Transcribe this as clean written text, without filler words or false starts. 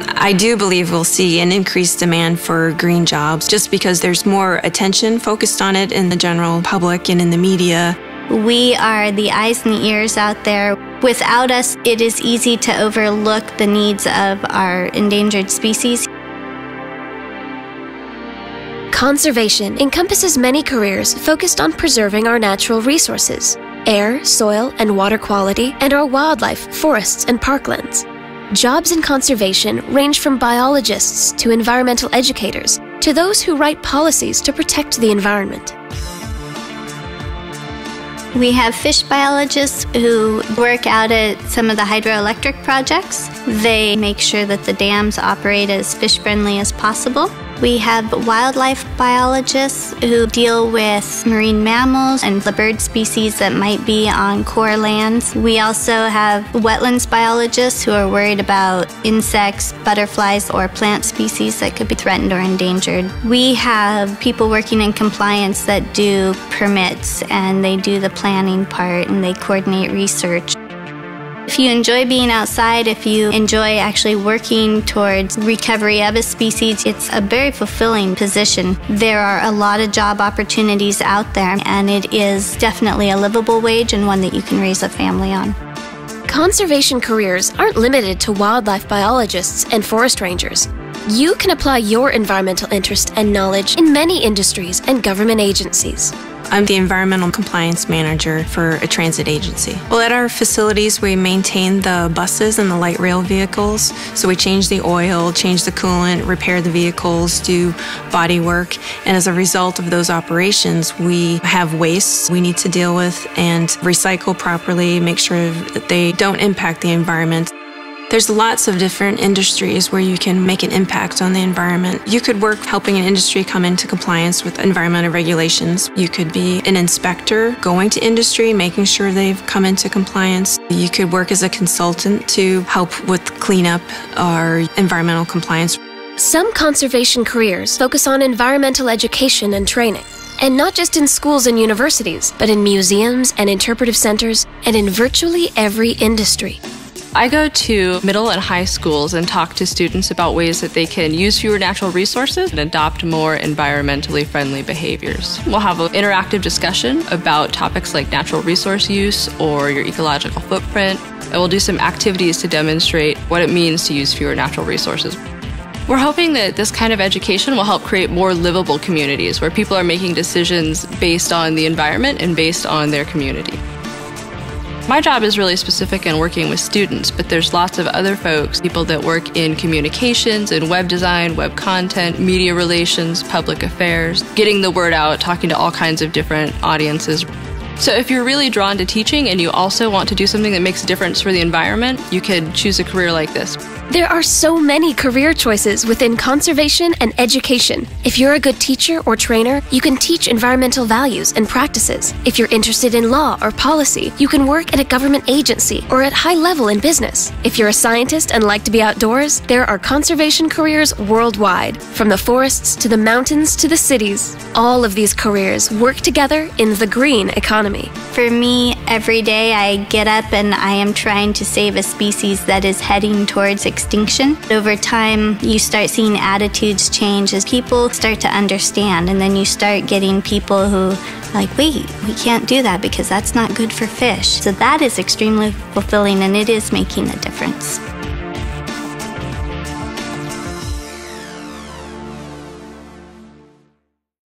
I do believe we'll see an increased demand for green jobs just because there's more attention focused on it in the general public and in the media. We are the eyes and the ears out there. Without us, it is easy to overlook the needs of our endangered species. Conservation encompasses many careers focused on preserving our natural resources, air, soil, and water quality, and our wildlife, forests, and parklands. Jobs in conservation range from biologists to environmental educators to those who write policies to protect the environment. We have fish biologists who work out at some of the hydroelectric projects. They make sure that the dams operate as fish-friendly as possible. We have wildlife biologists who deal with marine mammals and the bird species that might be on core lands. We also have wetlands biologists who are worried about insects, butterflies, or plant species that could be threatened or endangered. We have people working in compliance that do permits, and they do the planning part, and they coordinate research. If you enjoy being outside, if you enjoy actually working towards recovery of a species, it's a very fulfilling position. There are a lot of job opportunities out there, and it is definitely a livable wage and one that you can raise a family on. Conservation careers aren't limited to wildlife biologists and forest rangers. You can apply your environmental interest and knowledge in many industries and government agencies. I'm the environmental compliance manager for a transit agency. Well, at our facilities, we maintain the buses and the light rail vehicles. So we change the oil, change the coolant, repair the vehicles, do body work. And as a result of those operations, we have wastes we need to deal with and recycle properly, make sure that they don't impact the environment. There's lots of different industries where you can make an impact on the environment. You could work helping an industry come into compliance with environmental regulations. You could be an inspector going to industry, making sure they've come into compliance. You could work as a consultant to help with cleanup or environmental compliance. Some conservation careers focus on environmental education and training. And not just in schools and universities, but in museums and interpretive centers and in virtually every industry. I go to middle and high schools and talk to students about ways that they can use fewer natural resources and adopt more environmentally friendly behaviors. We'll have an interactive discussion about topics like natural resource use or your ecological footprint, and we'll do some activities to demonstrate what it means to use fewer natural resources. We're hoping that this kind of education will help create more livable communities where people are making decisions based on the environment and based on their community. My job is really specific in working with students, but there's lots of other folks, people that work in communications, in web design, web content, media relations, public affairs, getting the word out, talking to all kinds of different audiences. So if you're really drawn to teaching and you also want to do something that makes a difference for the environment, you could choose a career like this. There are so many career choices within conservation and education. If you're a good teacher or trainer, you can teach environmental values and practices. If you're interested in law or policy, you can work at a government agency or at high level in business. If you're a scientist and like to be outdoors, there are conservation careers worldwide, from the forests to the mountains to the cities. All of these careers work together in the green economy. For me, every day I get up and I am trying to save a species that is heading towards extinction. Over time, you start seeing attitudes change as people start to understand, and then you start getting people who are like, wait, we can't do that because that's not good for fish. So that is extremely fulfilling, and it is making a difference.